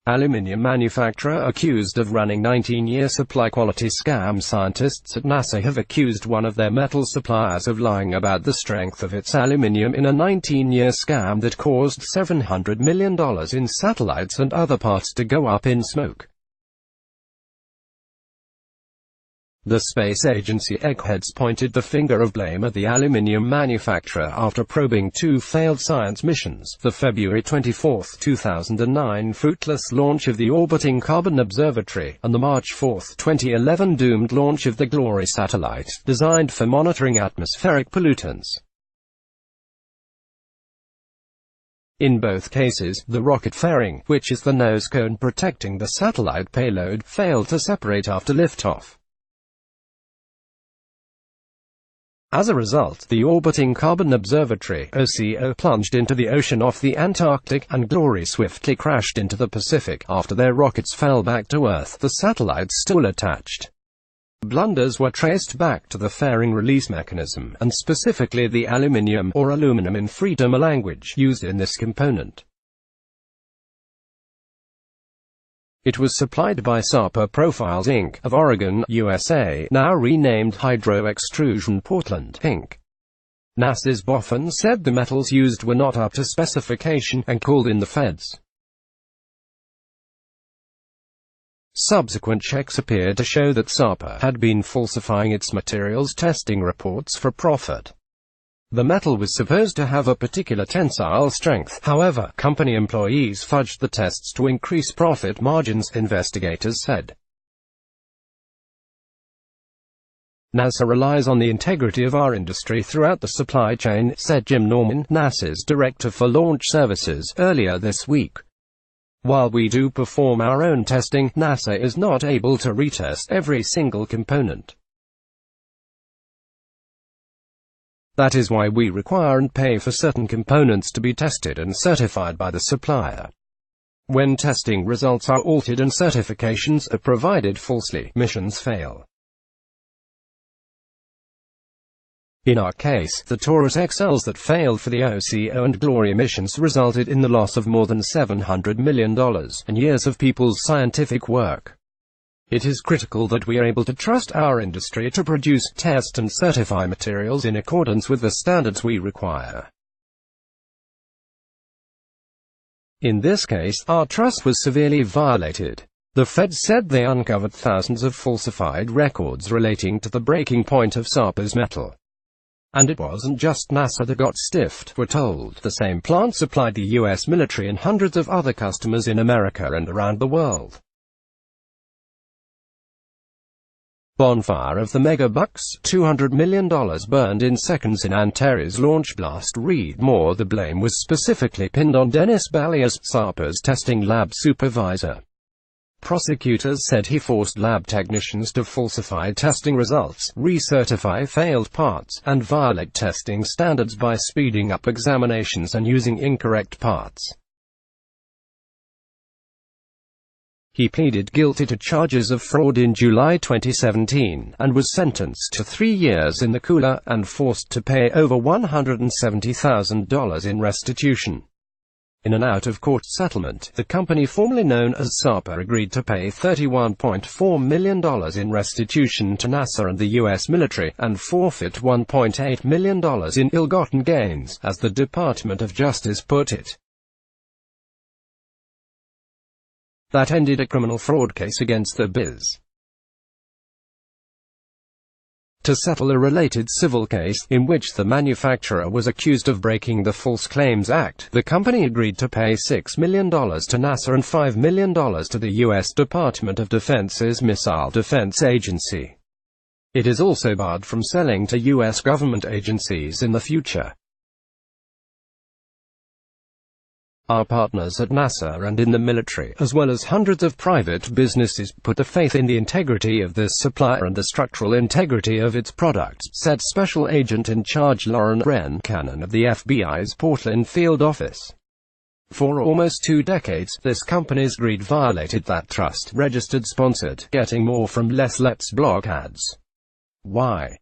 Aluminium manufacturer accused of running 19-year supply quality scam. Scientists at NASA have accused one of their metal suppliers of lying about the strength of its aluminium in a 19-year scam that caused $700 million in satellites and other parts to go up in smoke. The space agency eggheads pointed the finger of blame at the aluminium manufacturer after probing two failed science missions: the February 24, 2009 fruitless launch of the orbiting Carbon Observatory, and the March 4, 2011 doomed launch of the Glory satellite, designed for monitoring atmospheric pollutants. In both cases, the rocket fairing, which is the nose cone protecting the satellite payload, failed to separate after liftoff. As a result, the orbiting Carbon Observatory (OCO) plunged into the ocean off the Antarctic, and Glory swiftly crashed into the Pacific. After their rockets fell back to Earth, the satellites still attached. Blunders were traced back to the fairing release mechanism, and specifically the aluminium, or aluminum in freedom language, used in this component. It was supplied by Sapa Profiles Inc. of Oregon, USA, now renamed Hydro Extrusion Portland, Inc. NASA's Boffin said the metals used were not up to specification, and called in the feds. Subsequent checks appeared to show that Sapa had been falsifying its materials testing reports for profit. The metal was supposed to have a particular tensile strength. However, company employees fudged the tests to increase profit margins, investigators said. NASA relies on the integrity of our industry throughout the supply chain, said Jim Norman, NASA's director for launch services, earlier this week. While we do perform our own testing, NASA is not able to retest every single component. That is why we require and pay for certain components to be tested and certified by the supplier. When testing results are altered and certifications are provided falsely, missions fail. In our case, the Taurus XLs that failed for the OCO and Glory missions resulted in the loss of more than $700 million, and years of people's scientific work. It is critical that we are able to trust our industry to produce, test and certify materials in accordance with the standards we require. In this case, our trust was severely violated. The feds said they uncovered thousands of falsified records relating to the breaking point of Sapa's metal. And it wasn't just NASA that got stiffed, we're told. The same plant supplied the U.S. military and hundreds of other customers in America and around the world. Bonfire of the Megabucks, $200 million burned in seconds in Antares launch blast. Read more. The blame was specifically pinned on Dennis Balias, Sapa's testing lab supervisor. Prosecutors said he forced lab technicians to falsify testing results, recertify failed parts, and violate testing standards by speeding up examinations and using incorrect parts. He pleaded guilty to charges of fraud in July 2017, and was sentenced to 3 years in the cooler, and forced to pay over $170,000 in restitution. In an out-of-court settlement, the company formerly known as Sapa agreed to pay $31.4 million in restitution to NASA and the U.S. military, and forfeit $1.8 million in ill-gotten gains, as the Department of Justice put it. That ended a criminal fraud case against the biz. To settle a related civil case, in which the manufacturer was accused of breaking the False Claims Act, the company agreed to pay $6 million to NASA and $5 million to the U.S. Department of Defense's Missile Defense Agency. It is also barred from selling to U.S. government agencies in the future. Our partners at NASA and in the military, as well as hundreds of private businesses, put their faith in the integrity of this supplier and the structural integrity of its products, said Special Agent in Charge Lauren Wren Cannon of the FBI's Portland field office. For almost 2 decades, this company's greed violated that trust. Registered sponsored, getting more from less. Let's block ads. Why?